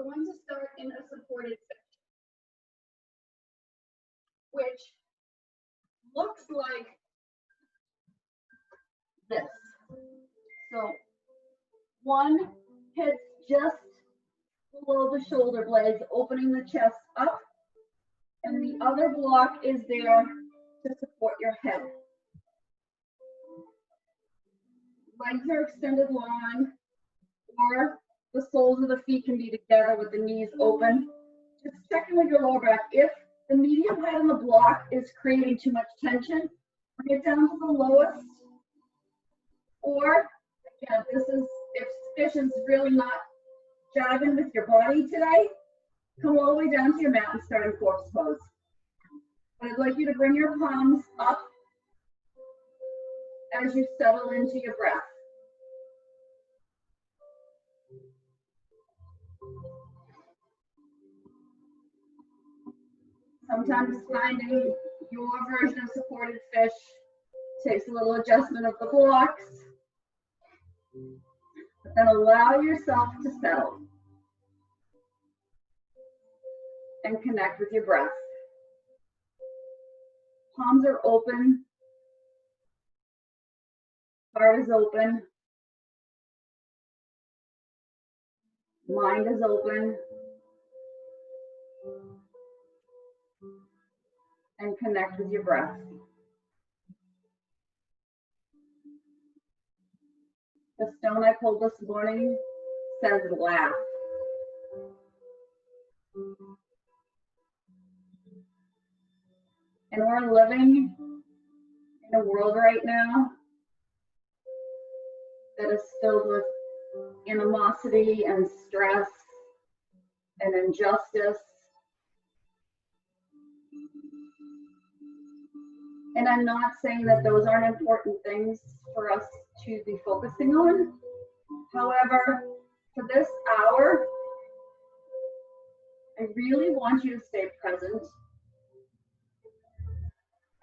we're going to start in a supported fish, which looks like this. So one hits just below the shoulder blades, opening the chest up, and the other block is there to support your head. Legs are extended long, or the soles of the feet can be together with the knees open. Just checking with your lower back. If the medium head on the block is creating too much tension, bring it down to the lowest. Or, again, this is, if fish is really not jiving with your body today, come all the way down to your mat and start in corpse pose. I'd like you to bring your palms up as you settle into your breath. Sometimes finding your version of supported fish takes a little adjustment of the blocks, but then allow yourself to settle and connect with your breath. Palms are open, heart is open, mind is open, and connect with your breath. The stone I pulled this morning says laugh. And we're living in a world right now that is filled with animosity and stress and injustice. And I'm not saying that those aren't important things for us to be focusing on. However, for this hour, I really want you to stay present.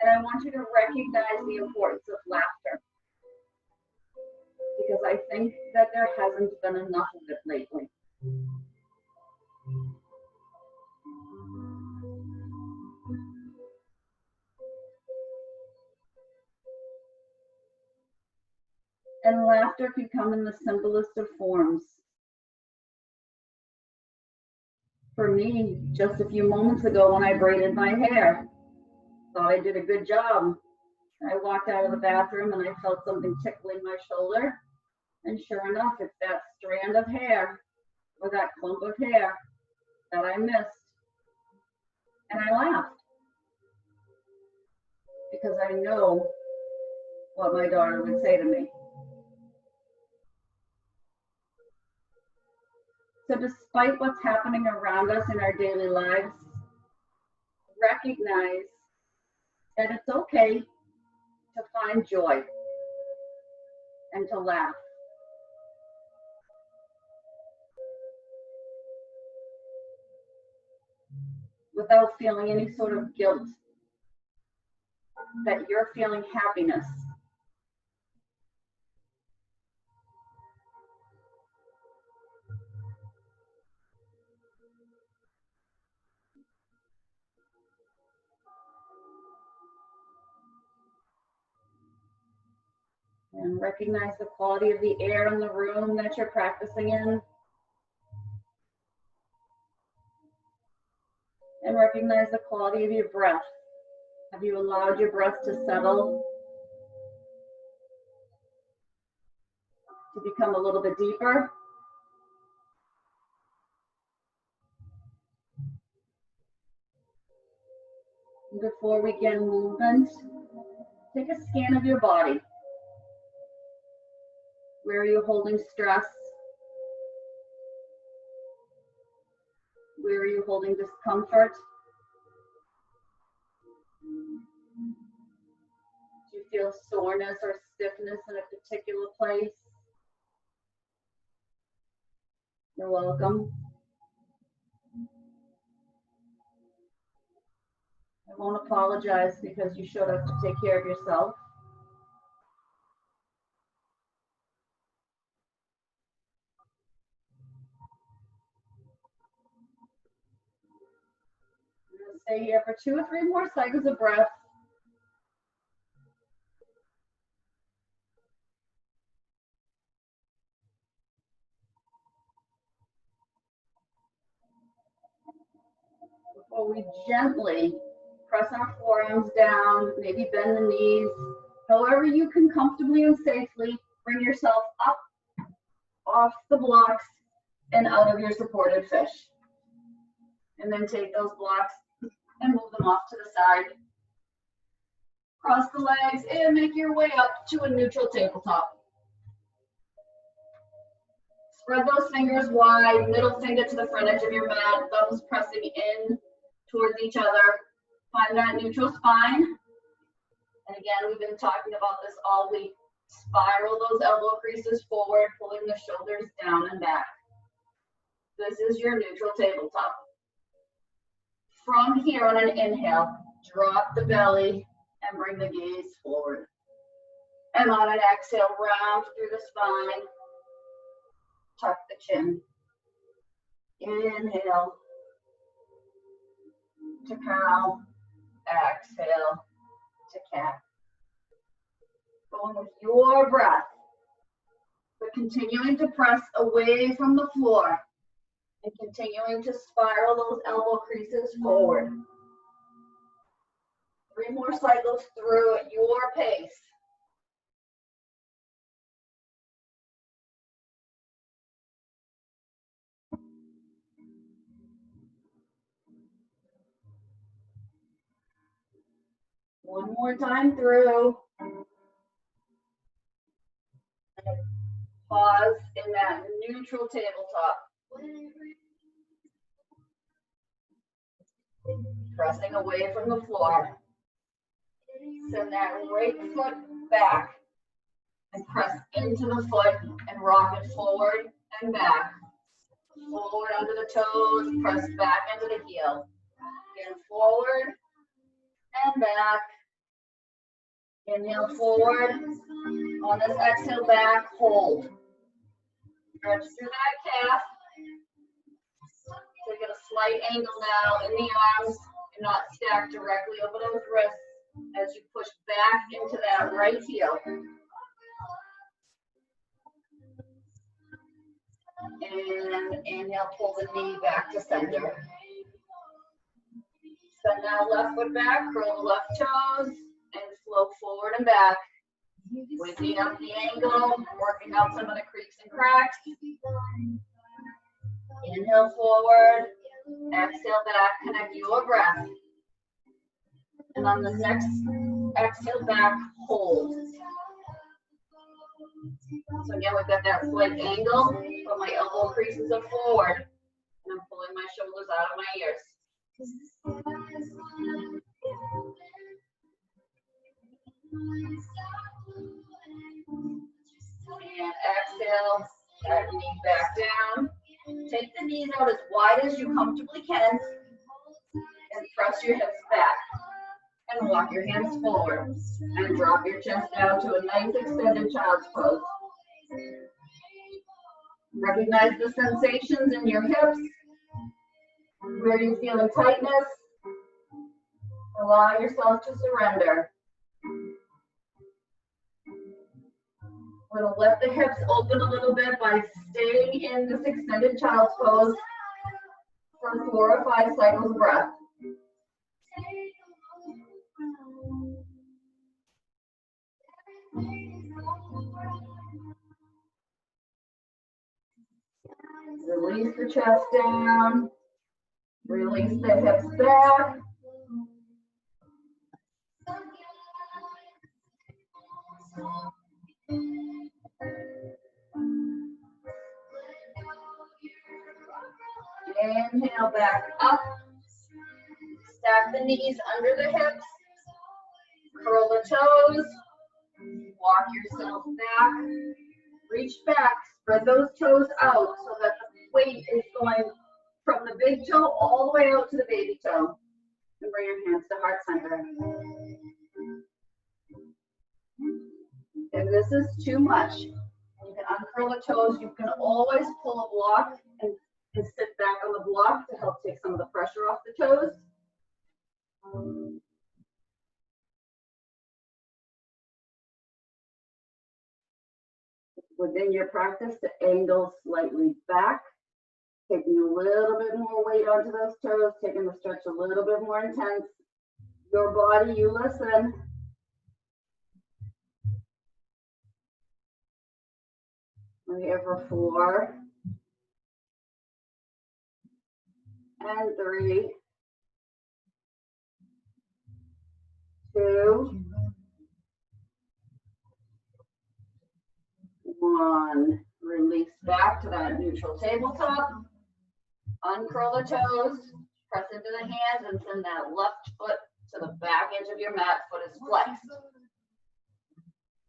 And I want you to recognize the importance of laughter. Because I think that there hasn't been enough of it lately. And laughter can come in the simplest of forms. For me, just a few moments ago when I braided my hair, thought I did a good job. I walked out of the bathroom and I felt something tickling my shoulder. And sure enough, it's that strand of hair or that clump of hair that I missed. And I laughed because I know what my daughter would say to me. So despite what's happening around us in our daily lives, recognize that it's okay to find joy and to laugh. Without feeling any sort of guilt that you're feeling happiness. And recognize the quality of the air in the room that you're practicing in. And recognize the quality of your breath. Have you allowed your breath to settle? To become a little bit deeper? And before we begin movement, take a scan of your body. Where are you holding stress? Where are you holding discomfort? Do you feel soreness or stiffness in a particular place? You're welcome. I won't apologize because you showed up to take care of yourself. Stay here for 2 or 3 more cycles of breath. Before we gently press our forearms down, maybe bend the knees. However you can comfortably and safely bring yourself up off the blocks and out of your supported fish. And then take those blocks and move them off to the side. Cross the legs and make your way up to a neutral tabletop. Spread those fingers wide, middle finger to the front edge of your mat, thumbs pressing in towards each other. Find that neutral spine. And again, we've been talking about this all week. Spiral those elbow creases forward, pulling the shoulders down and back. This is your neutral tabletop. From here on an inhale, drop the belly and bring the gaze forward. And on an exhale, round through the spine, tuck the chin. Inhale to cow, exhale to cat. Going with your breath, but continuing to press away from the floor and continuing to spiral those elbow creases forward. 3 more cycles through at your pace. One more time through. Pause in that neutral tabletop. Pressing away from the floor. Send that right foot back and press into the foot and rock it forward and back. Forward under the toes, press back into the heel. Again, forward and back. Inhale forward. On this exhale back, hold. Stretch through that calf. So get a slight angle now in the arms and not stack directly over those wrists as you push back into that right heel. And inhale, pull the knee back to center. Send that left foot back, curl the left toes, and flow forward and back. Waking up the angle, working out some of the creaks and cracks. Inhale forward, exhale back, connect your breath. And on the next exhale back, hold. So again, we've got that slight angle, but my elbow creases are forward. And I'm pulling my shoulders out of my ears. And exhale, that knee back down. Take the knees out as wide as you comfortably can. And press your hips back. And walk your hands forward. And drop your chest down to a nice extended child's pose. Recognize the sensations in your hips. Where you feel in tightness. Allow yourself to surrender. We're going to let the hips open a little bit by staying in this extended child's pose for 4 or 5 cycles of breath. Release the chest down. Release the hips back. Inhale back up. Stack the knees under the hips. Curl the toes. Walk yourself back. Reach back. Spread those toes out so that the weight is going from the big toe all the way out to the baby toe. And bring your hands to heart center. If this is too much, you can uncurl the toes. You can always pull a block and sit back on the block to help take some of the pressure off the toes. Within your practice to angle slightly back, taking a little bit more weight onto those toes, taking the stretch a little bit more intense. Your body, you listen. We're here for 4 and 3, 2, 1. Release back to that neutral tabletop. Uncurl the toes, press into the hands, and send that left foot to the back edge of your mat. Foot is flexed.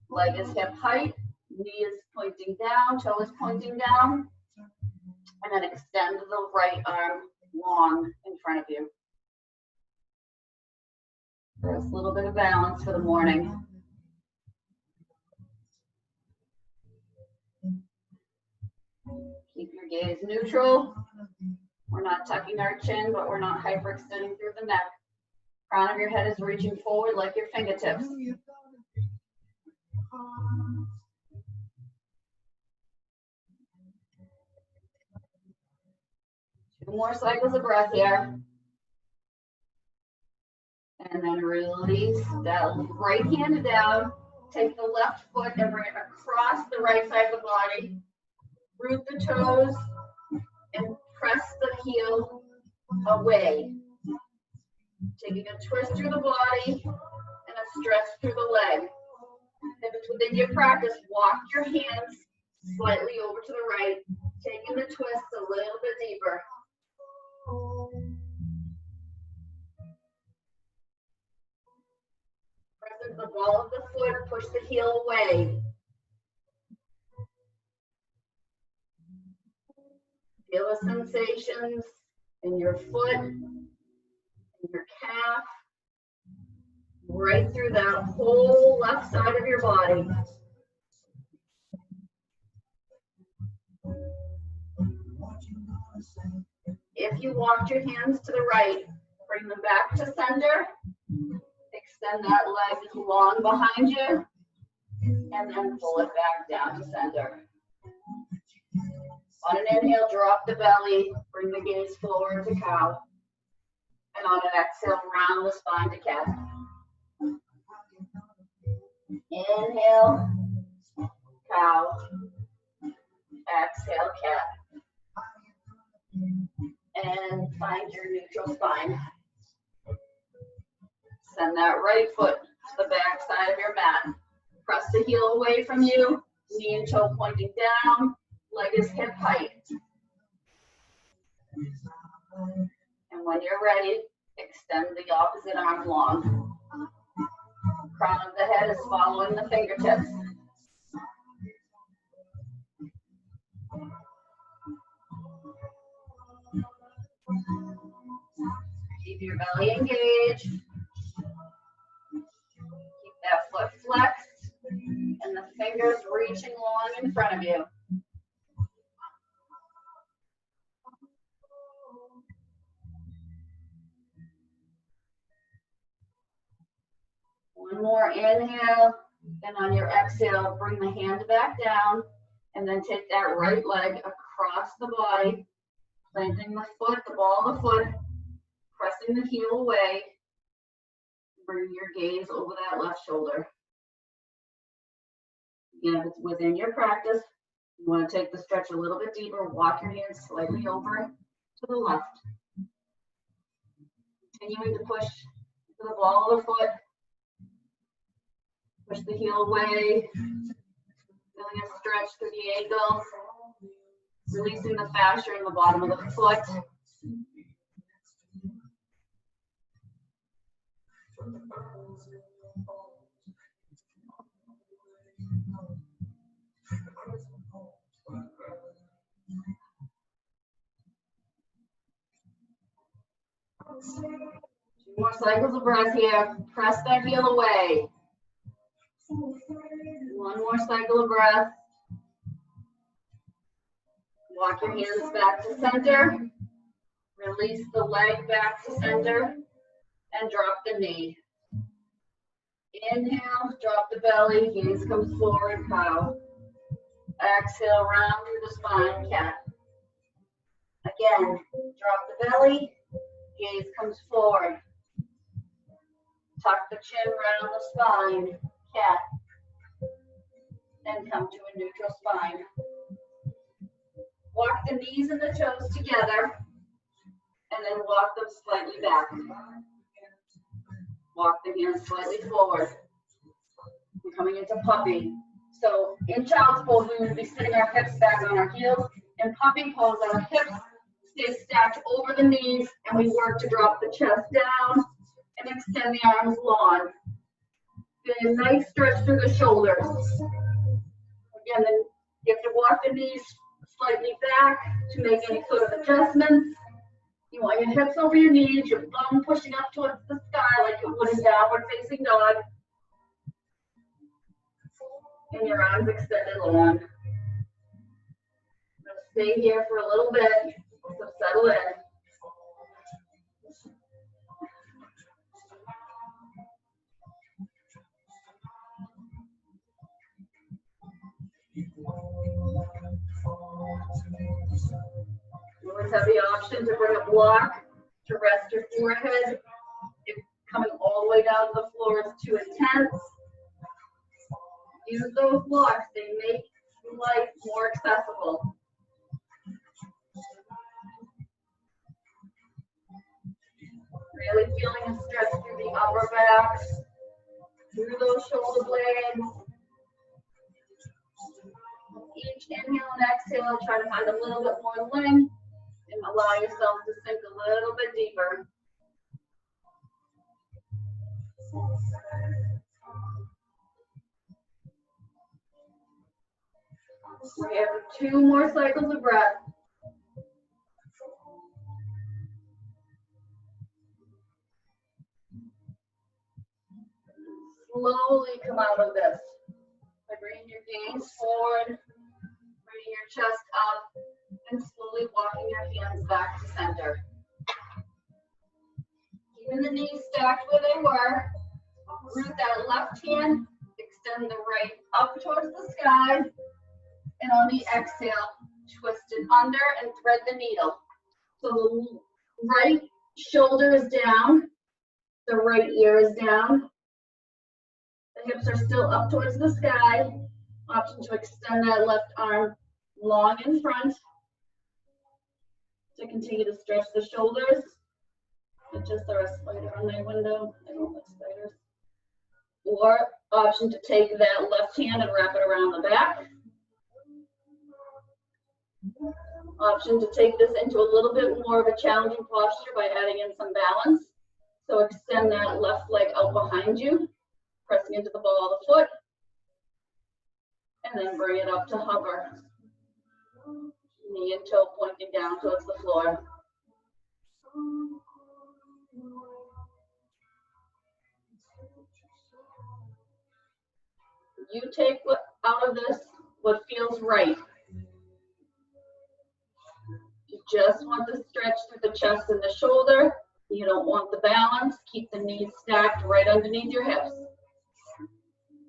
Leg is hip height, knee is pointing down, toe is pointing down. And then extend the right arm long in front of you. There's a little bit of balance for the morning. Keep your gaze neutral. We're not tucking our chin, but we're not hyperextending through the neck. Crown of your head is reaching forward like your fingertips. 2 more cycles of breath here. And then release that right hand down. Take the left foot and bring it across the right side of the body. Root the toes and press the heel away. Taking a twist through the body and a stretch through the leg. If it's within your practice, walk your hands slightly over to the right, taking the twist a little bit deeper. Press into the ball of the foot, push the heel away. Feel the sensations in your foot, in your calf, right through that whole left side of your body. If you walked your hands to the right, bring them back to center. Extend that leg long behind you, and then pull it back down to center. On an inhale, drop the belly, bring the gaze forward to cow. And on an exhale, round the spine to cat. Inhale, cow. Exhale, cat. And find your neutral spine. Send that right foot to the back side of your mat. Press the heel away from you, knee and toe pointing down, leg is hip height. And when you're ready, extend the opposite arm long. Crown of the head is following the fingertips. Keep your belly engaged. Keep that foot flexed and the fingers reaching long in front of you. One more inhale, and on your exhale, bring the hand back down, and then take that right leg across the body, planting the foot, the ball of the foot, pressing the heel away. Bring your gaze over that left shoulder. Again, if it's within your practice, you want to take the stretch a little bit deeper, walk your hands slightly over to the left. Continuing to push to the ball of the foot. Push the heel away, feeling a stretch through the ankles, releasing the fascia in the bottom of the foot. Two more cycles of breath here. Press that heel away. One more cycle of breath. Walk your hands back to center. Release the leg back to center. and drop the knee. Inhale, drop the belly, gaze comes forward, cow. Exhale, round through the spine, cat. Again, drop the belly, gaze comes forward. Tuck the chin, round the spine, cat. And come to a neutral spine. Walk the knees and the toes together, and then walk them slightly back. Walk the hands slightly forward. We're coming into puppy. So in child's pose, we would be sitting our hips back on our heels. In puppy pose, our hips stay stacked over the knees, and we work to drop the chest down and extend the arms long. Get a nice stretch through the shoulders. Again, then you have to walk the knees slightly back to make any sort of adjustments. You want your hips over your knees, your bum pushing up towards the sky like it would in downward facing dog. And your arms extended long. I'm going to stay here for a little bit, so settle in. You always have the option to bring a block to rest your forehead. If coming all the way down to the floor is too intense, use those blocks. They make life more accessible. Really feeling a stretch through the upper back, through those shoulder blades. Each inhale and exhale, try to find a little bit more length and allow yourself to sink a little bit deeper. We have 2 more cycles of breath. Slowly come out of this by bringing your gaze forward, bringing your chest up, and slowly walking your hands back to center. Keeping the knees stacked where they were. Root that left hand, extend the right up towards the sky, and on the exhale, twist it under and thread the needle. So the right shoulder is down, the right ear is down. The hips are still up towards the sky. Option to extend that left arm long in front. To continue to stretch the shoulders. Just there a spider on my window. I don't like spiders. Or option to take that left hand and wrap it around the back. Option to take this into a little bit more of a challenging posture by adding in some balance. So extend that left leg out behind you, pressing into the ball of the foot, and then bring it up to hover. Knee and toe pointing down towards the floor. You take out of this what feels right. You just want the stretch through the chest and the shoulder. You don't want the balance. Keep the knees stacked right underneath your hips.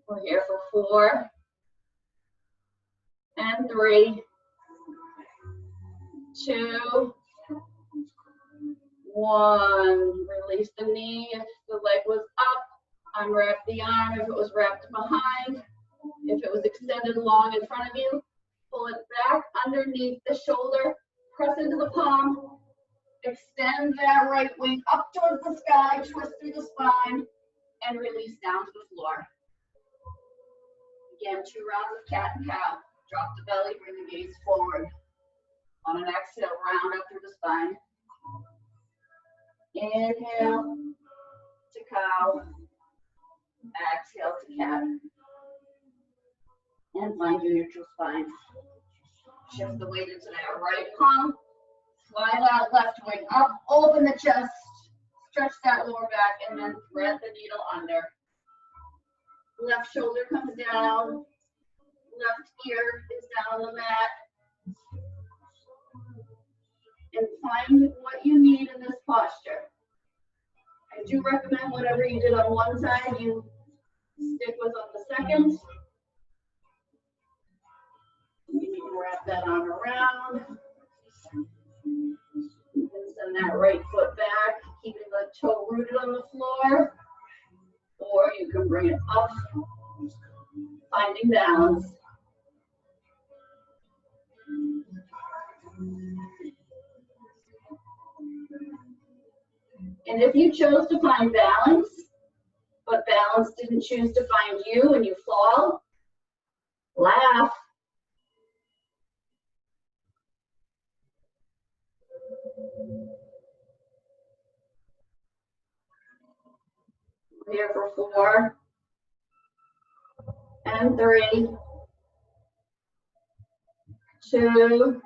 We're here for 4 and 3, 2, 1. Release the knee if the leg was up. Unwrap the arm if it was wrapped behind. If it was extended long in front of you, pull it back underneath the shoulder. Press into the palm. Extend that right wing up towards the sky. Twist through the spine and release down to the floor. Again, 2 rounds of cat and cow. Drop the belly, bring the gaze forward. On an exhale, round up through the spine. Inhale to cow. Exhale to cat. And find your neutral spine. Shift the weight into that right palm. Slide that left wing up, open the chest, stretch that lower back, and then thread the needle under. Left shoulder comes down. Left ear is down on the mat. And find what you need in this posture. I do recommend whatever you did on one side, you stick with on the second. You can wrap that arm around. You can send that right foot back, keeping the toe rooted on the floor. Or you can bring it up, finding balance. And if you chose to find balance, but balance didn't choose to find you and you fall, laugh. We're here for 4 and 3, 2,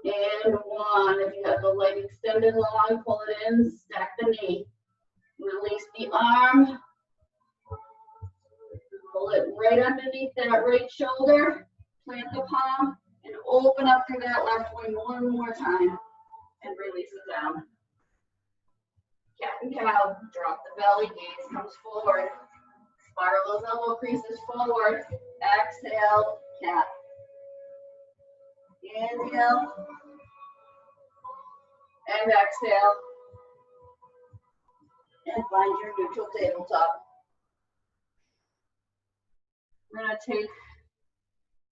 and 1. If you have the leg extended long, pull it in, stack the knee. Release the arm. Pull it right underneath that right shoulder. Plant the palm and open up through that left wing one more time. And release it down. Cat and cow. Drop the belly, gaze comes forward. Spiral those elbow creases forward. Exhale, cat. Inhale. And exhale. And find your neutral tabletop. We're going to take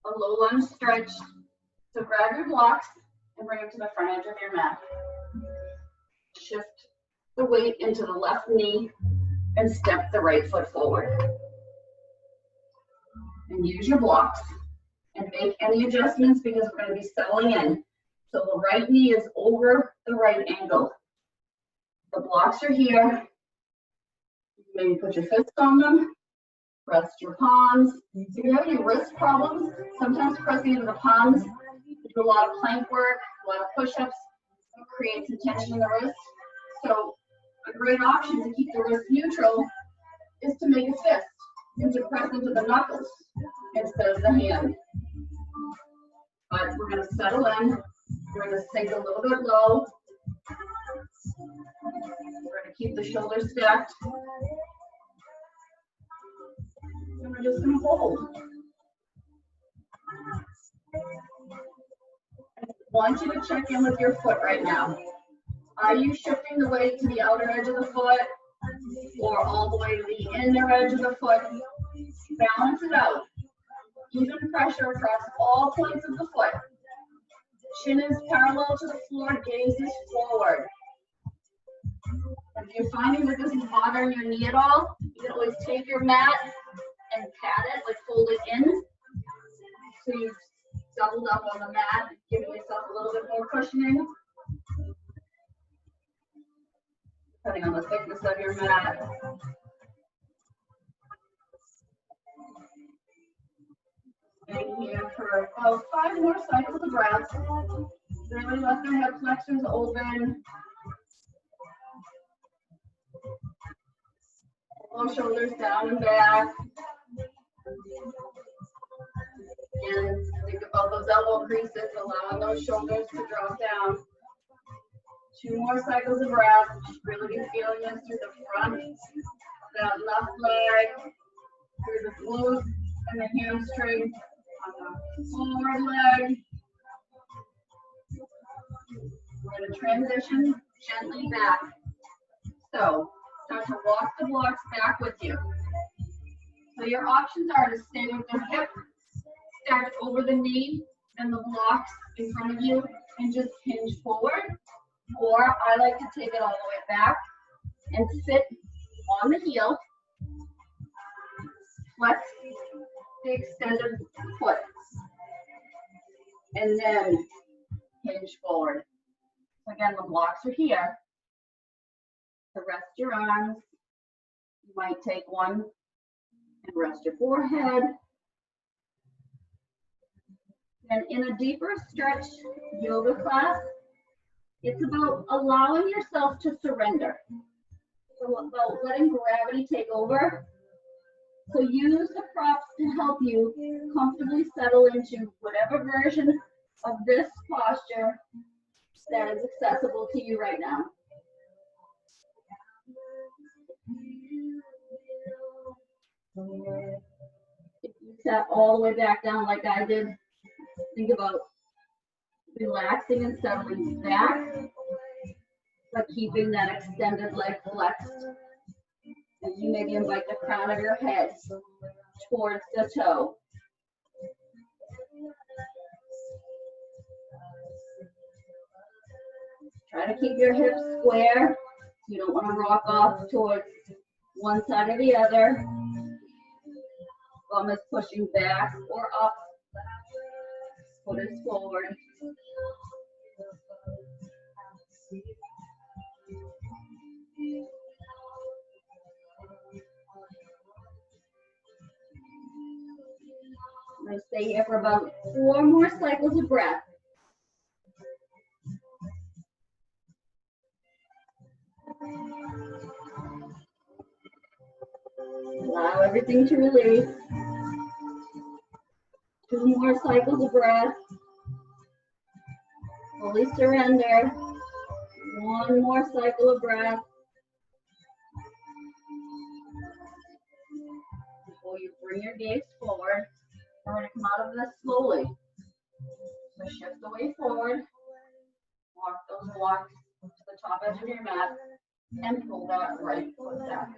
a low lunge stretch. So grab your blocks and bring them to the front edge of your mat. Shift the weight into the left knee and step the right foot forward. And use your blocks and make any adjustments because we're going to be settling in. So the right knee is over the right ankle. The blocks are here. Maybe put your fists on them. Rest your palms. If you have any wrist problems, sometimes pressing into the palms, you do a lot of plank work, a lot of push-ups, create some tension in the wrist. So a great option to keep the wrist neutral is to make a fist and to press into the knuckles instead of the hand. But we're going to settle in. We're going to sink a little bit low. We're going to keep the shoulders stacked. And we're just going to hold. I want you to check in with your foot right now. Are you shifting the weight to the outer edge of the foot or all the way to the inner edge of the foot? Balance it out. Even pressure across all points of the foot. Chin is parallel to the floor, gaze is forward. If you're finding that this is bothering your knee at all, you can always take your mat and pat it, like fold it in. So you've doubled up on the mat, giving yourself a little bit more cushioning. Depending on the thickness of your mat. And here for about 5 more cycles of breath. Really let the hip flexors open. Pull shoulders down and back. And think about those elbow creases, allowing those shoulders to drop down. 2 more cycles of breath. Really be feeling this through the front of that left leg, through the glute and the hamstring, on the forward leg. We're going to transition gently back. So start to walk the blocks back with you. So your options are to stay with the hip stacked over the knee and the blocks in front of you and just hinge forward. Or I like to take it all the way back and sit on the heel, flex the extended foot, and then hinge forward. So again, the blocks are here. To rest your arms, you might take one and rest your forehead. And in a deeper stretch yoga class, it's about allowing yourself to surrender. So about letting gravity take over. So use the props to help you comfortably settle into whatever version of this posture that is accessible to you right now. If you sat all the way back down like I did, think about relaxing and settling back, but keeping that extended leg flexed. And you maybe invite the crown of your head towards the toe. Try to keep your hips square. You don't want to rock off towards one side or the other. Bum is pushing back or up. Foot is forward. I'm going to stay here for about 4 more cycles of breath. Allow everything to release. 2 more cycles of breath. Fully surrender. 1 more cycle of breath. Before you bring your gaze forward, we're going to come out of this slowly. So shift the weight forward. Walk those blocks to the top edge of your mat and pull that right foot back.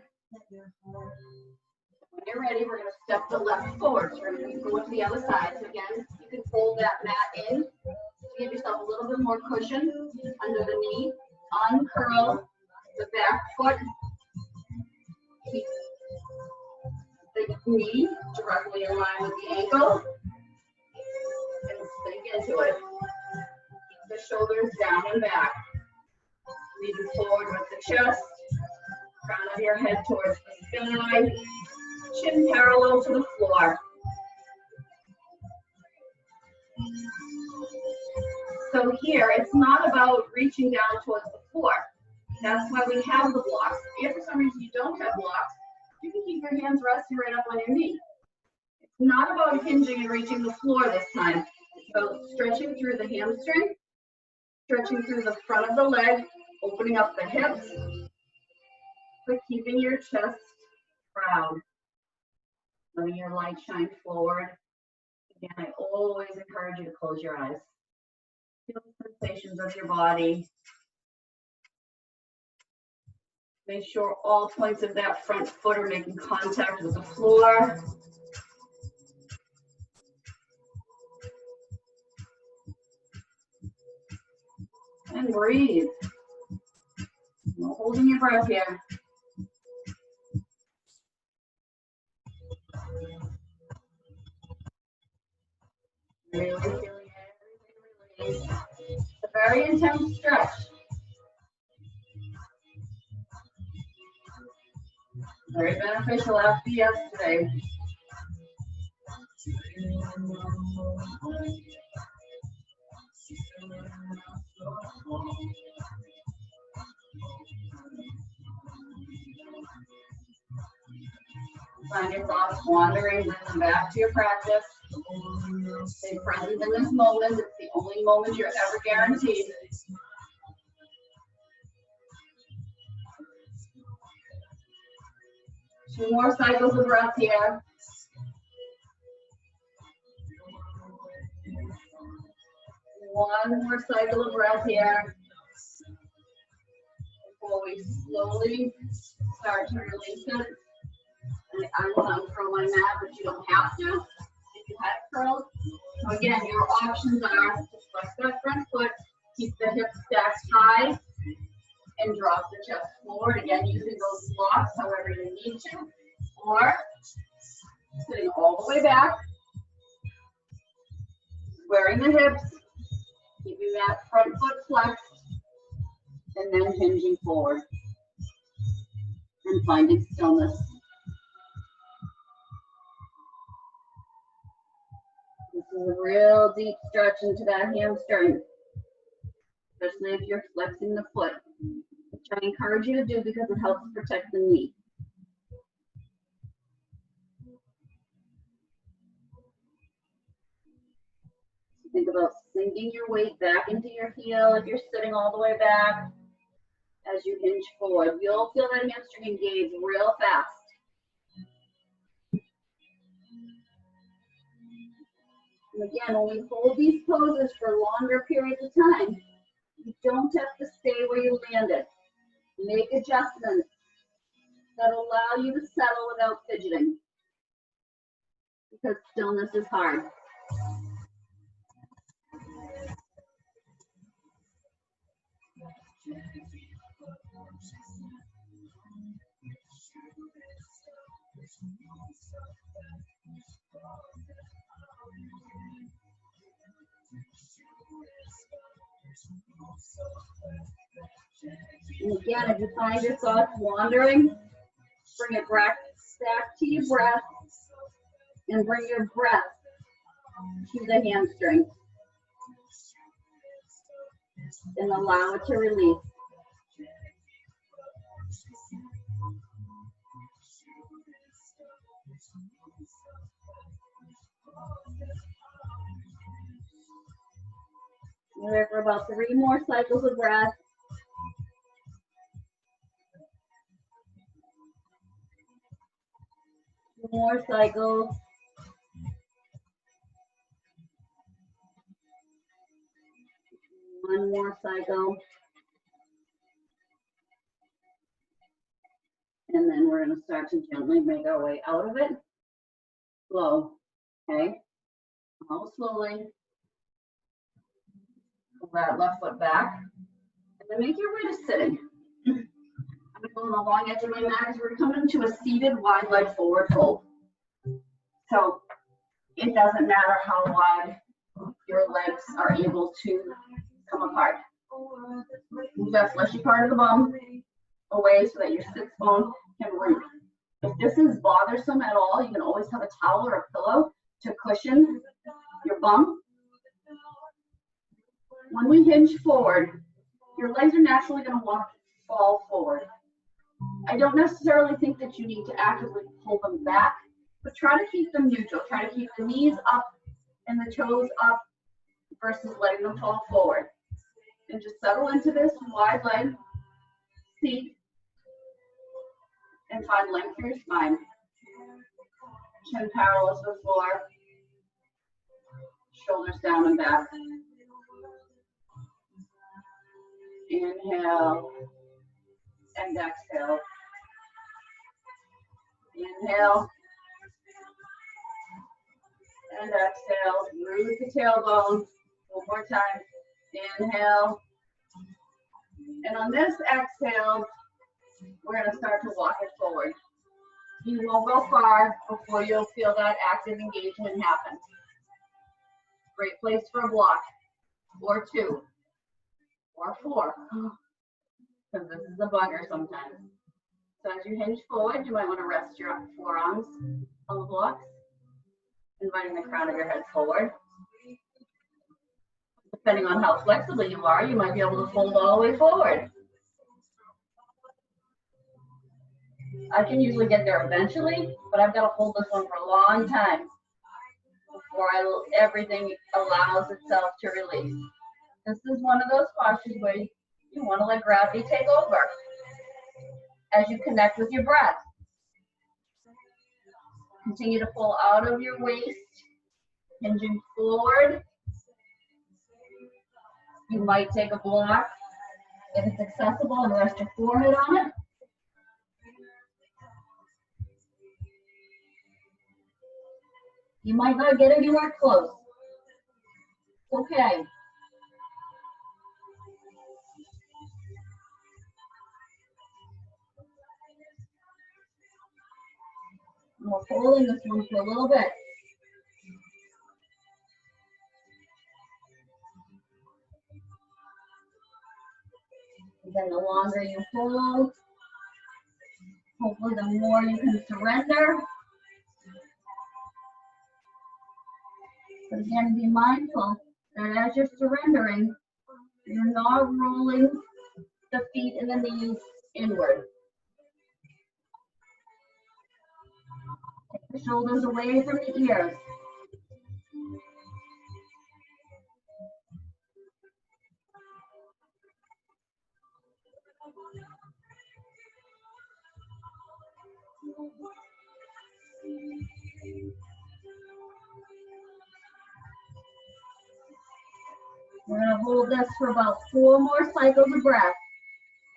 When you're ready, we're going to step the left forward. So we're going to go to the other side. So again, you can fold that mat in to give yourself a little bit more cushion under the knee. Uncurl the back foot. Keep the knee directly in line with the ankle. And sink into it. Keep the shoulders down and back. Leading forward with the chest. Crown of your head towards the sky. Chin parallel to the floor. So here, it's not about reaching down towards the floor. That's why we have the blocks. If for some reason you don't have blocks, you can keep your hands resting right up on your knee. It's not about hinging and reaching the floor this time. It's about stretching through the hamstring, stretching through the front of the leg, opening up the hips, but keeping your chest proud. Letting your light shine forward. Again, I always encourage you to close your eyes. Feel the sensations of your body. Make sure all points of that front foot are making contact with the floor. And breathe. No holding your breath here. Really feeling everything release. It's a very intense stretch. Very beneficial after yesterday. Find your thoughts wandering, bring them back to your practice. Stay present in this moment. It's the only moment you're ever guaranteed. Two more cycles of breath here. One more cycle of breath here. Before we slowly start to release it. And I will uncurl my mat, but you don't have to if you had curls. So again, your options are to flex that front foot, keep the hips stacked high, and drop the chest forward. Again, using those blocks however you need to. Or sitting all the way back, squaring the hips, keeping that front foot flexed, and then hinging forward. And finding stillness. This is a real deep stretch into that hamstring, especially if you're flexing the foot, which I encourage you to do because it helps protect the knee. Think about sinking your weight back into your heel if you're sitting all the way back, as you hinge forward. You'll feel that hamstring engage real fast. And again, when we hold these poses for longer periods of time, you don't have to stay where you landed. Make adjustments that allow you to settle without fidgeting, because stillness is hard. And again, if you find your thoughts wandering, bring it back to your breath and bring your breath to the hamstring and allow it to release. We're there for about 3 more cycles of breath. More cycles. One more cycle. And then we're going to start to gently make our way out of it. Slow. Okay. All slowly. Pull that left foot back. And then make your way to sitting. I'm going to go on the long edge of my mat as we're coming to a seated wide leg forward fold. So it doesn't matter how wide your legs are able to come apart. Move that fleshy part of the bum away so that your sits bone can root. If this is bothersome at all, you can always have a towel or a pillow to cushion your bum. When we hinge forward, your legs are naturally going to want to fall forward. I don't necessarily think that you need to actively pull them back, but try to keep them neutral. Try to keep the knees up and the toes up versus letting them fall forward. And just settle into this wide leg seat and find length through your spine. Chin parallel to the floor, shoulders down and back. Inhale and exhale. Inhale and exhale. Root the tailbone. One more time. Inhale. And on this exhale, we're going to start to walk it forward. You won't go far before you'll feel that active engagement happen. Great place for a block, or 2, or 4, because this is a bugger sometimes. So as you hinge forward, you might want to rest your forearms on the blocks, inviting the crown of your head forward. Depending on how flexible you are, you might be able to fold all the way forward. I can usually get there eventually, but I've got to hold this one for a long time before everything allows itself to release. This is one of those postures where you want to let gravity take over as you connect with your breath. Continue to pull out of your waist, hinging forward. You might take a block if it's accessible and rest your forehead on it. You might not get anywhere close. Okay. We're holding this one for a little bit. Again, the longer you hold, hopefully the more you can surrender. But again, be mindful that as you're surrendering, you're not rolling the feet and the knees inward. Take the shoulders away from the ears. We're going to hold this for about 4 more cycles of breath.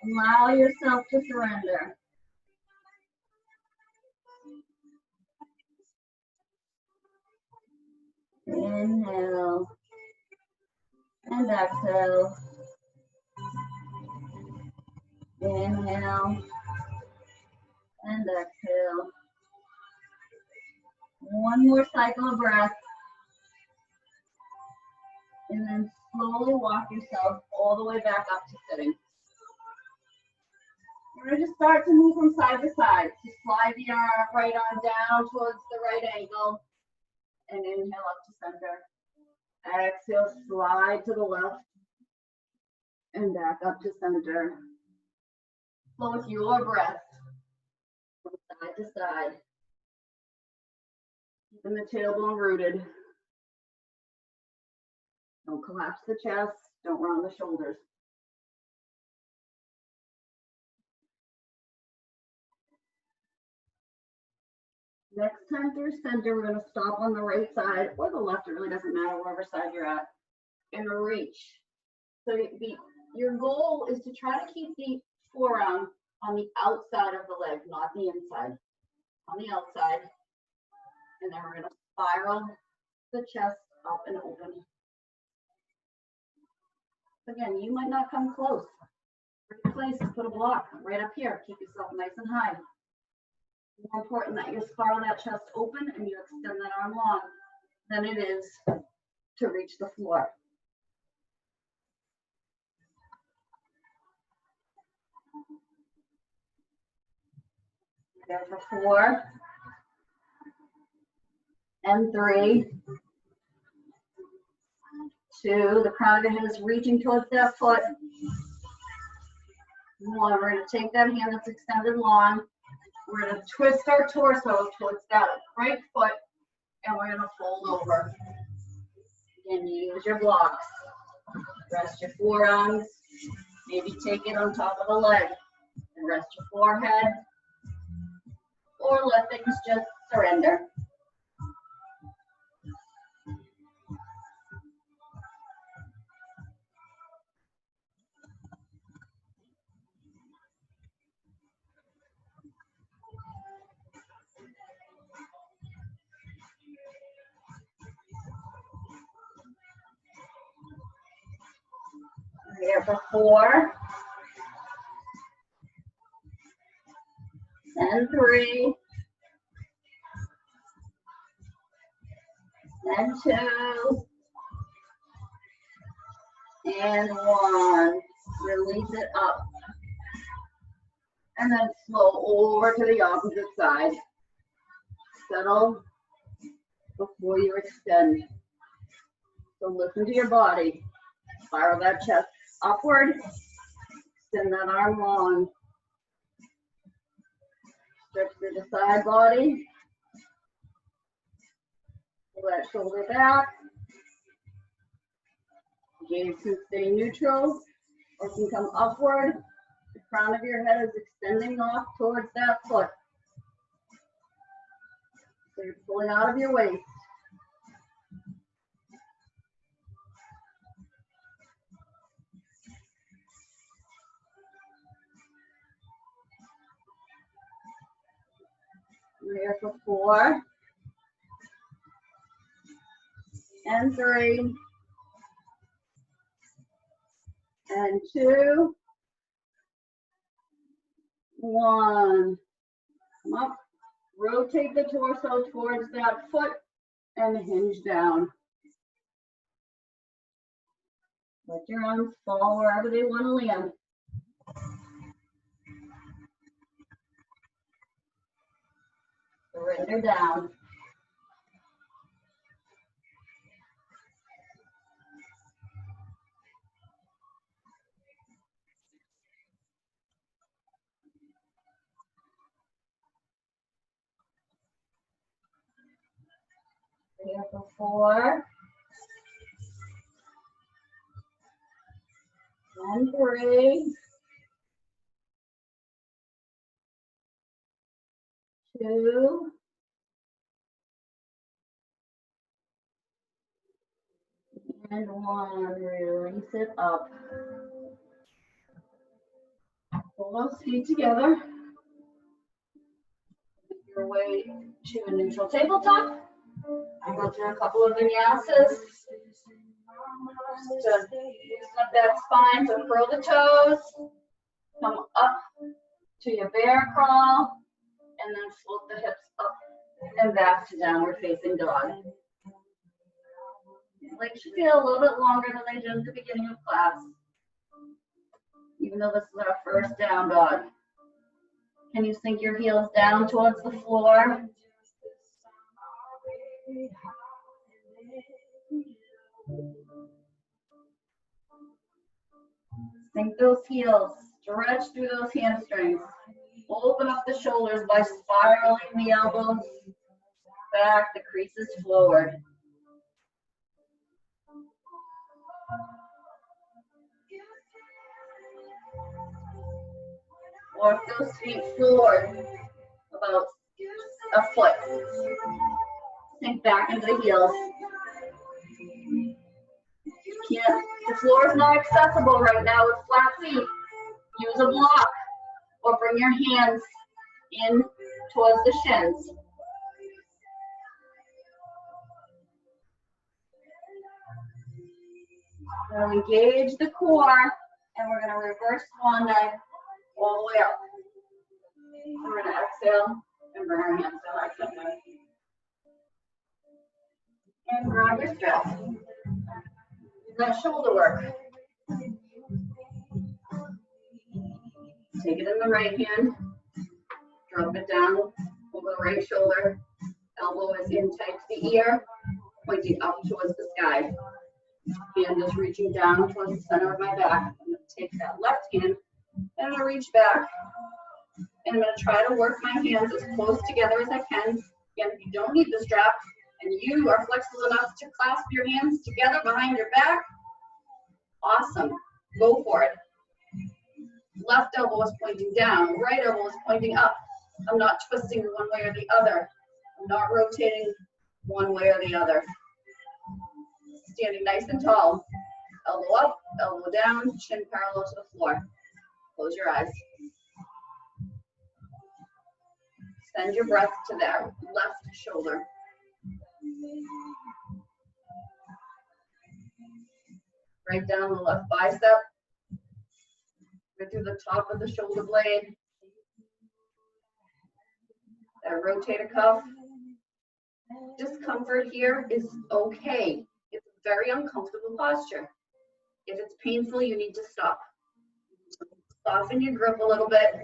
Allow yourself to surrender. Inhale and exhale. Inhale and exhale. One more cycle of breath. And then slowly walk yourself all the way back up to sitting. We're going to start to move from side to side. So slide the right arm down towards the right ankle. And inhale up to center. Exhale, slide to the left. And back up to center. Flow with your breath from side to side. Keeping the tailbone rooted. Don't collapse the chest. Don't round the shoulders. Next time through center, we're going to stop on the right side or the left. It really doesn't matter, wherever side you're at. And reach. So your goal is to try to keep the forearm on the outside of the leg, not the inside. On the outside. And then we're going to spiral the chest up and open. Again, you might not come close. Great place to put a block right up here. Keep yourself nice and high. More important that you spiral that chest open and you extend that arm long than it is to reach the floor. There for 4 and 3. 2, the crown of your head is reaching towards that foot. 1, we're going to take that hand that's extended long. We're going to twist our torso towards that right foot, and we're going to fold over. Again, use your blocks. Rest your forearms. Maybe take it on top of the leg. And rest your forehead. Or let things just surrender. Here for 4 and 3 and 2 and 1. Release it up. And then flow over to the opposite side. Settle before you extend. So listen to your body. Spiral that chest upward. Extend that arm long. Stretch through the side body. Pull that shoulder back. Gaze can stay neutral or can come upward. The crown of your head is extending off towards that foot. So you're pulling out of your waist. We're here for 4 and 3 and 2, 1. Come up, rotate the torso towards that foot and hinge down. Let your arms fall wherever they want to land. Surrender down. Here for 4 and 3, 2, and 1. Release it up. Pull those feet together. Make your way to a neutral tabletop. I go through a couple of vinyasas. Just to loosen up that spine, so curl the toes. Come up to your bear crawl, and then float the hips up and back to downward facing dog. Legs should feel a little bit longer than they did at the beginning of class, even though this is our first down dog. Can you sink your heels down towards the floor? Sink those heels, stretch through those hamstrings. Open up the shoulders by spiraling the elbows back, the creases forward. Walk those feet forward about a foot. Sink back into the heels. The floor is not accessible right now with flat feet. Use a block or bring your hands in towards the shins. We're going to engage the core, and we're going to reverse swan dive all the way up. We're going to exhale and bring our hands to our center. And grab your strap. That shoulder work. Take it in the right hand, drop it down over the right shoulder. Elbow is in tight to the ear, pointing up towards the sky. Hand is reaching down towards the center of my back. I'm going to take that left hand and I'm going to reach back. And I'm going to try to work my hands as close together as I can. Again, if you don't need the strap and you are flexible enough to clasp your hands together behind your back, awesome. Go for it. Left elbow is pointing down, right elbow is pointing up. I'm not twisting one way or the other. I'm not rotating one way or the other. Standing nice and tall. Elbow up, elbow down, chin parallel to the floor. Close your eyes. Send your breath to that left shoulder. Right down the left bicep. Go through the top of the shoulder blade. That rotator cuff. Discomfort here is okay. It's a very uncomfortable posture. If it's painful, you need to stop. Soften your grip a little bit.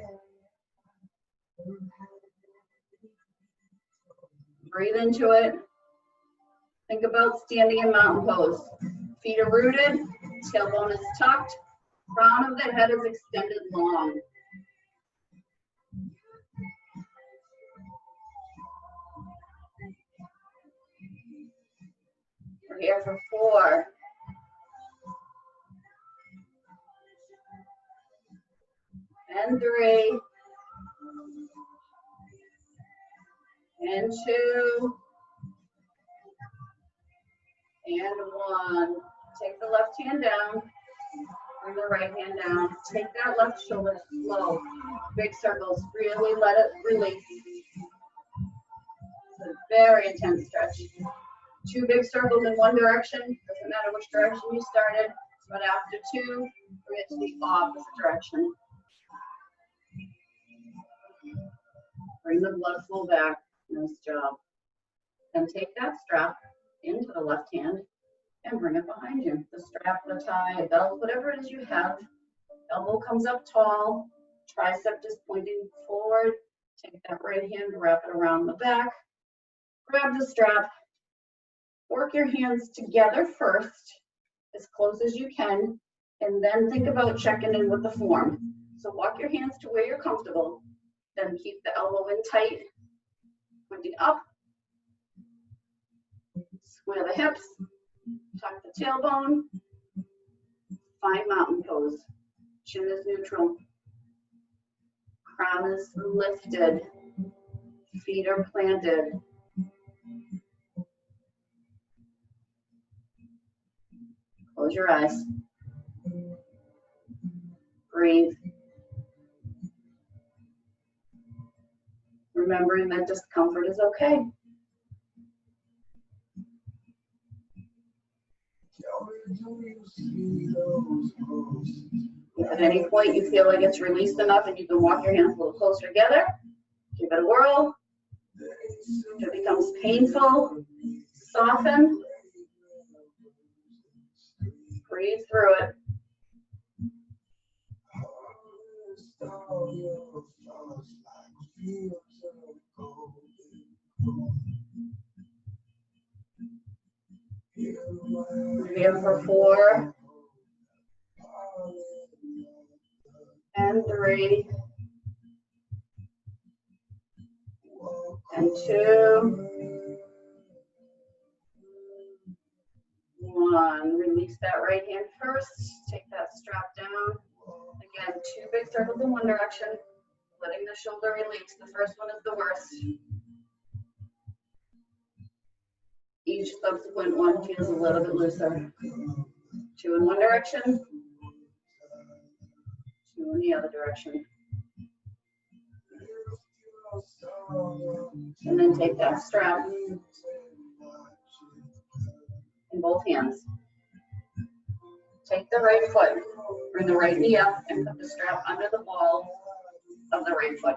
Breathe into it. Think about standing in mountain pose. Feet are rooted, tailbone is tucked, crown of the head is extended long. We're here for 4. And 3. And 2. And 1. Take the left hand down. Bring the right hand down. Take that left shoulder slow. Big circles. Really let it release. It's a very intense stretch. 2 big circles in one direction. Doesn't matter which direction you started. But after 2, bring it to the opposite direction. Bring the blood flow back. Nice job. Then take that strap into the left hand and bring it behind you. The strap, the tie, a belt, whatever it is you have. Elbow comes up tall. Tricep is pointing forward. Take that right hand, wrap it around the back. Grab the strap. Work your hands together first, as close as you can, and then think about checking in with the form. So walk your hands to where you're comfortable. Then keep the elbow in tight, pointing up. Square the hips, tuck the tailbone. Find mountain pose. Chin is neutral. Crown is lifted. Feet are planted. Close your eyes. Breathe. Remembering that discomfort is okay. If at any point you feel like it's released enough and you can walk your hands a little closer together, give it a whirl. If it becomes painful, soften. Breathe through it. Breathe in for 4 and 3 and 2, 1. Release that right hand first. Take that strap down. Again, 2 big circles in one direction. Letting the shoulder release. The first one is the worst. Each subsequent one feels a little bit looser. 2 in one direction, 2 in the other direction. And then take that strap in both hands. Take the right foot, bring the right knee up and put the strap under the ball of the right foot.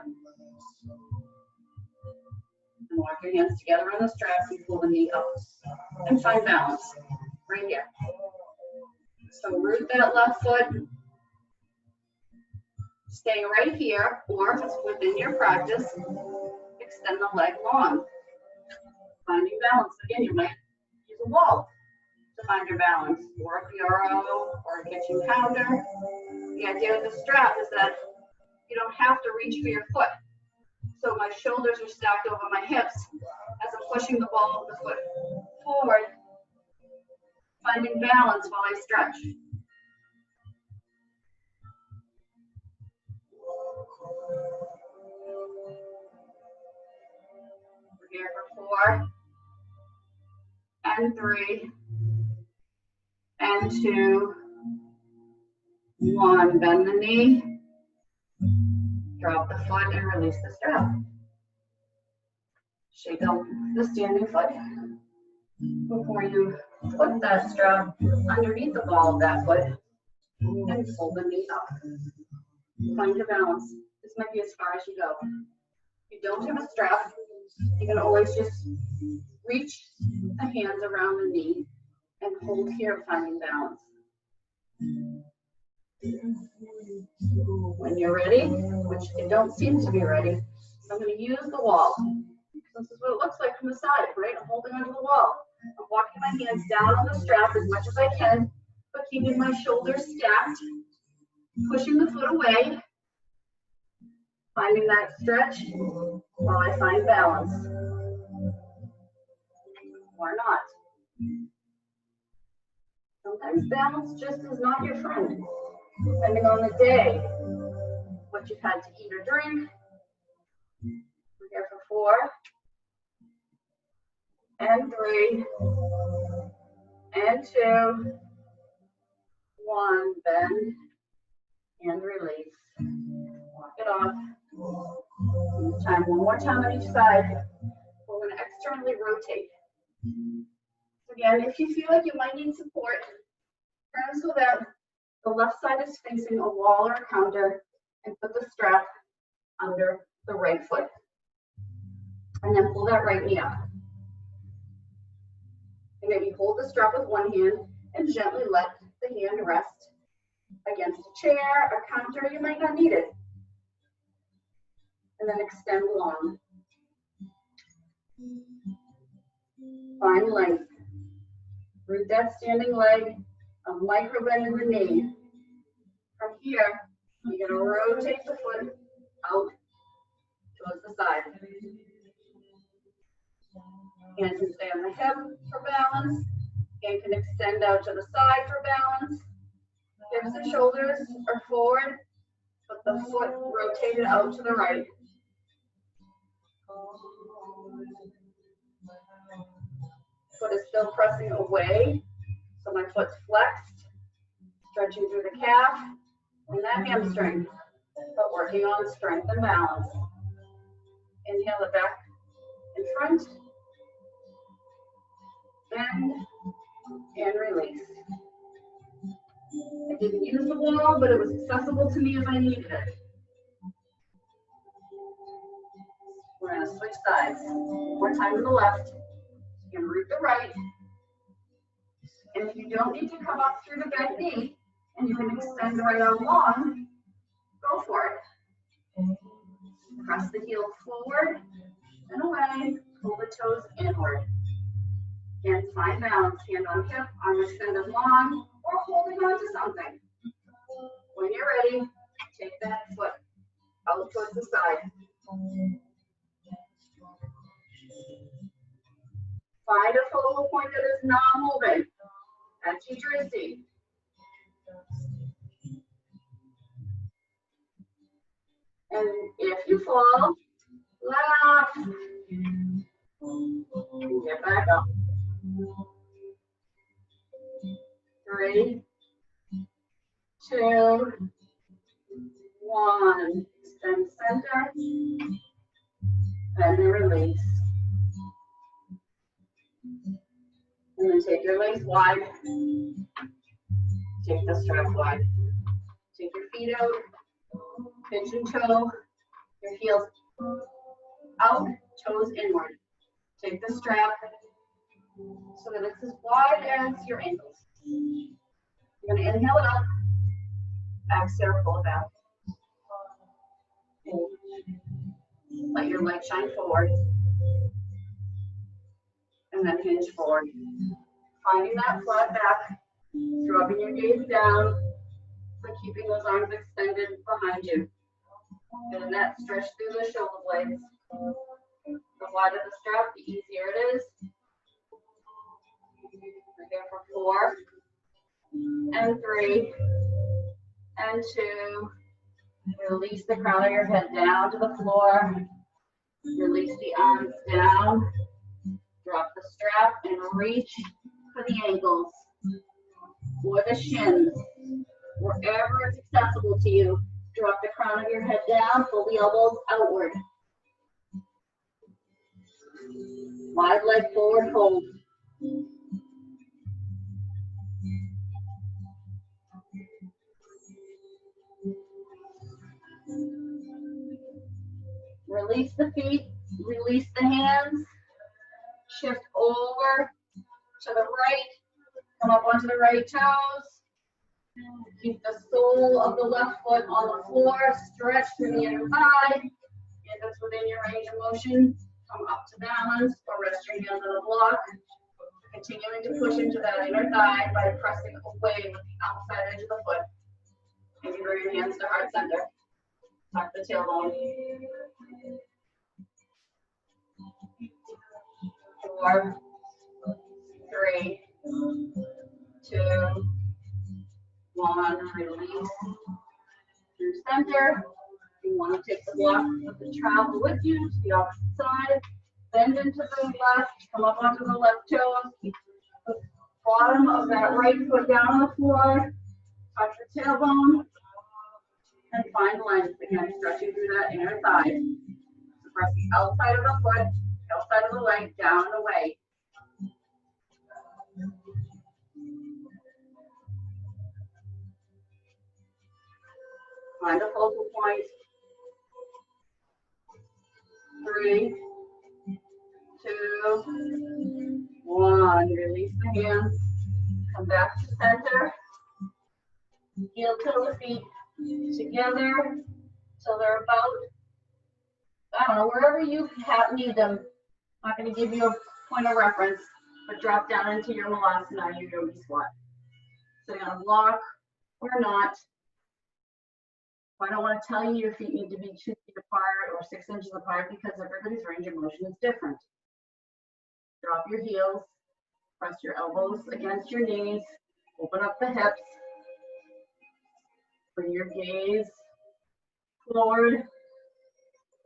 And walk your hands together on the strap and pull the knee up and find balance right here. So root that left foot, stay right here, or if it's within your practice, extend the leg long. Finding balance. Again, you might use a wall to find your balance, or a bureau, or a kitchen counter. The idea of the strap is that you don't have to reach for your foot. So my shoulders are stacked over my hips as I'm pushing the ball of the foot forward, finding balance while I stretch. We're here for 4 and 3 and 2, 1. Bend the knee, drop the foot and release the strap. Shake out the standing foot before you put that strap underneath the ball of that foot and pull the knee up. Find your balance. This might be as far as you go. If you don't have a strap, you can always just reach the hands around the knee and hold here, finding balance. When you're ready, which you don't seem to be ready, so I'm going to use the wall. This is what it looks like from the side, right? I'm holding onto the wall. I'm walking my hands down on the strap as much as I can, but keeping my shoulders stacked, pushing the foot away, finding that stretch while I find balance. Or not. Sometimes balance just is not your friend, depending on the day, what you've had to eat or drink. We're here for 4 and 3 and 2, 1. Bend and release. Walk it off. Each time, one more time on each side. We're going to externally rotate. Again, if you feel like you might need support, turn so that the left side is facing a wall or a counter and put the strap under the right foot. And then pull that right knee up. And maybe hold the strap with one hand and gently let the hand rest against a chair, a counter. You might not need it. And then extend long. Find length. Root that standing leg, a micro bend in the knee. From here, you're going to rotate the foot out towards the side. Hands can stay on the hip for balance. Hand can extend out to the side for balance. Hips and shoulders are forward, but the foot rotated out to the right. Foot is still pressing away, so my foot's flexed, stretching through the calf and that hamstring, but working on strength and balance. Inhale the back in front, bend, and release. I didn't use the wall, but it was accessible to me as I needed it. We're going to switch sides. One more time to the left. You're going to root the right. And if you don't need to come up through the bent knee, and you can extend the right arm long, go for it. Press the heel forward and away. Pull the toes inward. And find balance. Hand on hip, arm extended long, or holding on to something. When you're ready, take that foot out towards the side. Find a focal point that is not moving. That's Jidrisi. And if you fall, laugh. And get back up. 3, 2, 1. Extend center. And then release. And then take your legs wide. Take the strap wide. Take your feet out. Pinch and toe. Your heels out, toes inward. Take the strap so that it's as wide as your ankles. You're going to inhale it up. Exhale, pull it back. Let your leg shine forward. And then hinge forward. Finding that flat back, dropping your gaze down, but keeping those arms extended behind you. Getting that stretch through the shoulder blades. The wider the strap, the easier it is. We're here for 4, and 3, and 2. Release the crown of your head down to the floor. Release the arms down. Drop the strap and reach for the ankles or the shins. Wherever it's accessible to you, drop the crown of your head down, pull the elbows outward. Wide leg forward, hold. Release the feet, release the hands. Shift over to the right, come up onto the right toes. Keep the sole of the left foot on the floor, stretch through the inner thigh. If it's within your range of motion, come up to balance or rest your hands on the block. Continuing to push into that inner thigh by pressing away with the outside edge of the foot. And you bring your hands to heart center. Tuck the tailbone. 4, 3, 2, 1. Release through center. You want to take the block of the travel with you to the opposite side. Bend into the left. Come up onto the left toes. Keep the bottom of that right foot down on the floor. Touch the tailbone. And find length. Again, stretching through that inner thigh. So press the outside of the foot, outside of the leg, down and away. Find a focal point. 3, 2, 1. Release the hands. Come back to center. Heel toe the feet together till they're about, I don't know, wherever you need them. I'm not going to give you a point of reference, but drop down into your Malasana, your yogi squat. Sitting on a block or not. I don't want to tell you your feet need to be 2 feet apart or 6 inches apart because everybody's range of motion is different. Drop your heels, press your elbows against your knees, open up the hips, bring your gaze forward.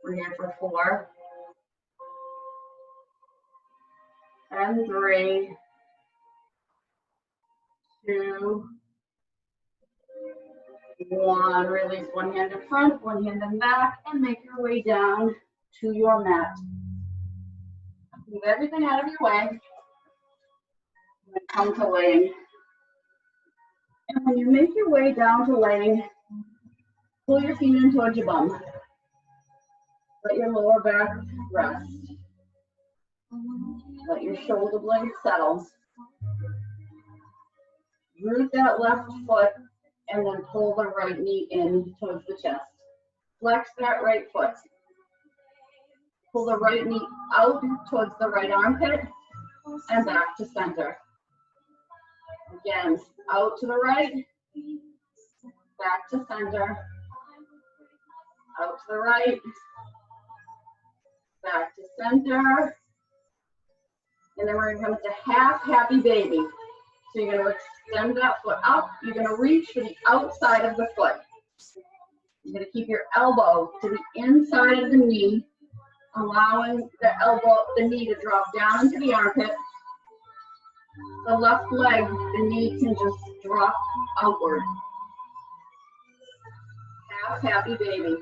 We're here for 4, and 3, 2, 1. Release one hand in front, one hand in back, and make your way down to your mat. Move everything out of your way. And come to laying. And when you make your way down to laying, pull your feet in towards your bum. Let your lower back rest. Let your shoulder blades settle. Root that left foot and then pull the right knee in towards the chest. Flex that right foot. Pull the right knee out towards the right armpit and back to center. Again, out to the right, back to center, out to the right, back to center, and then we're going to come to half happy baby. So you're going to extend that foot up, you're going to reach for the outside of the foot. You're going to keep your elbow to the inside of the knee, allowing the knee to drop down into the armpit. The left leg, the knee can just drop outward. Half happy baby.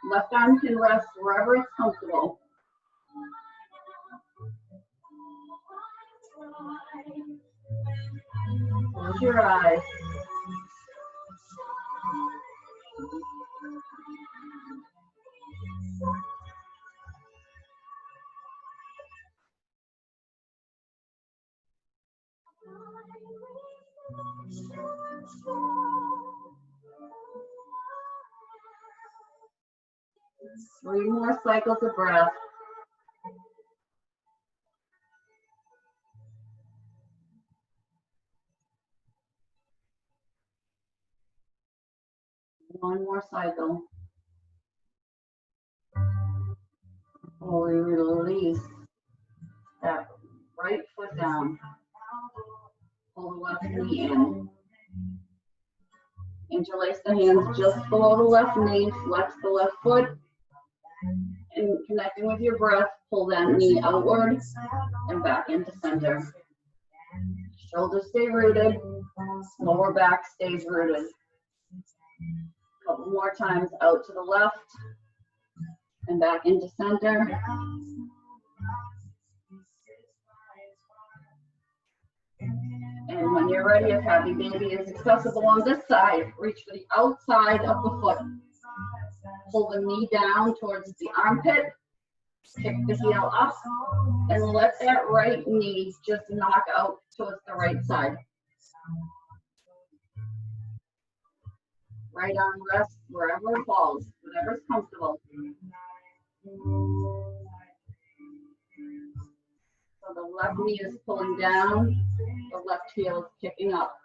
Left arm can rest wherever it's comfortable. Close your eyes. Three more cycles of breath. One more cycle. We release that right foot down. Pull the left knee in. Interlace the hands just below the left knee. Flex the left foot. And connecting with your breath, pull that knee outward and back into center. Shoulders stay rooted. Lower back stays rooted. A couple more times out to the left and back into center. And when you're ready, if happy baby is accessible on this side, reach for the outside of the foot. Pull the knee down towards the armpit. Kick the heel up and let that right knee just knock out towards the right side. Right arm rests wherever it falls, whatever's comfortable. So the left knee is pulling down, the left heel is kicking up.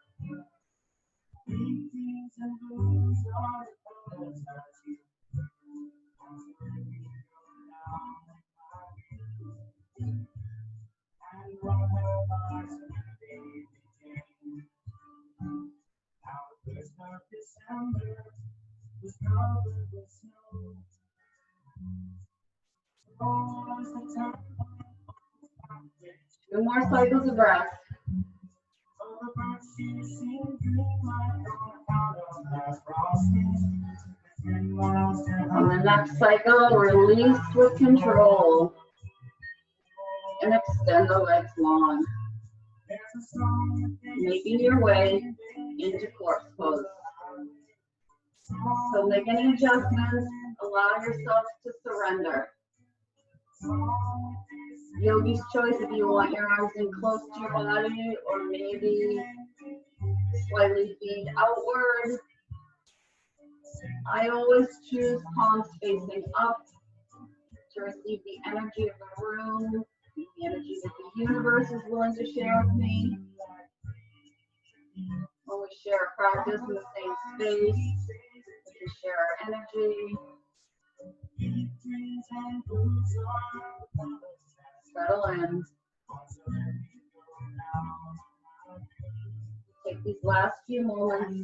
Two more cycles of breath. On the next cycle, release with control and extend the legs long, making your way into corpse pose. So make any adjustments, allow yourself to surrender. Yogi's choice if you want your arms in close to your body or maybe slightly feet outward. I always choose palms facing up to receive the energy of the room, the energy that the universe is willing to share with me. When we share a practice in the same space, we can share our energy. Settle in. Take these last few moments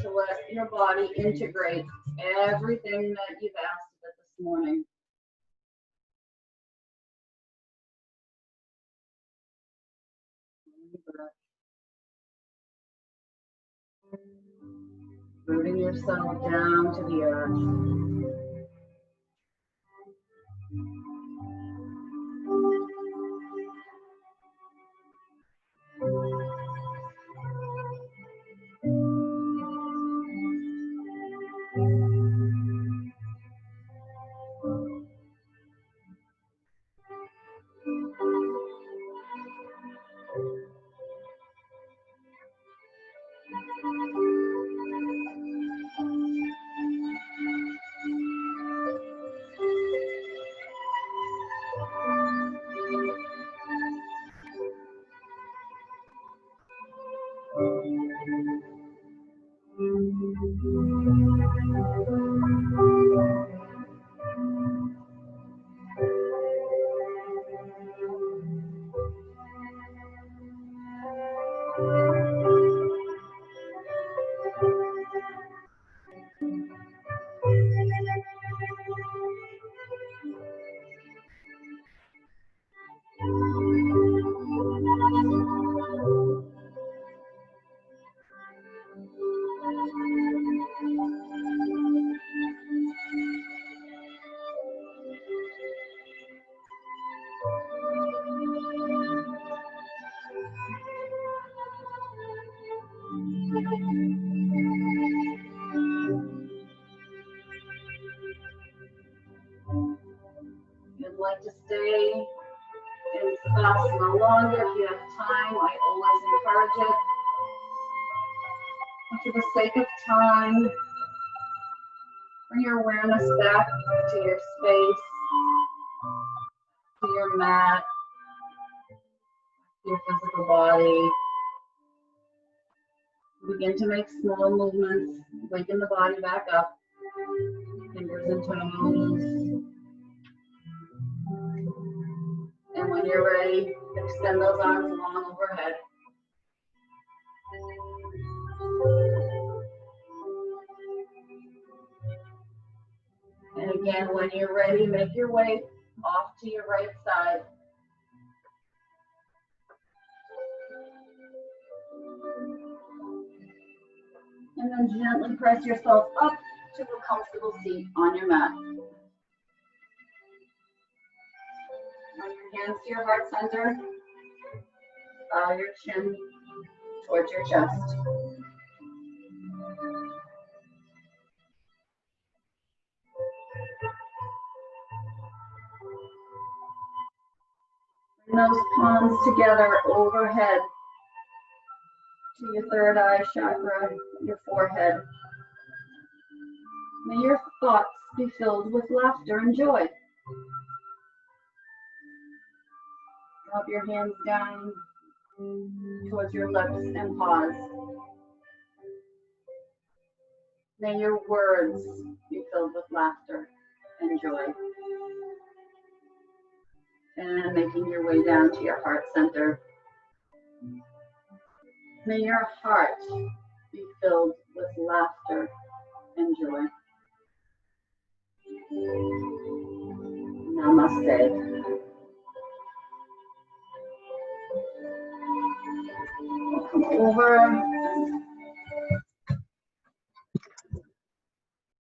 to let your body integrate everything that you've asked of it this morning. breath. Rooting yourself down to the earth. You'd like to stay in Savasana longer if you have time. I always encourage it. And for the sake of time, bring your awareness back to your space, to your mat, to your physical body. Begin to make small movements, waken the body back up, fingers and toes. And when you're ready, extend those arms long overhead. And again, when you're ready, make your way off to your right side. And then gently press yourself up to a comfortable seat on your mat. Bring your hands to your heart center. Bow your chin towards your chest. Bring those palms together overhead to your third eye chakra, your forehead. May your thoughts be filled with laughter and joy. Drop your hands down towards your lips and pause. May your words be filled with laughter and joy. And making your way down to your heart center. May your heart be filled with laughter and joy. Namaste. Come over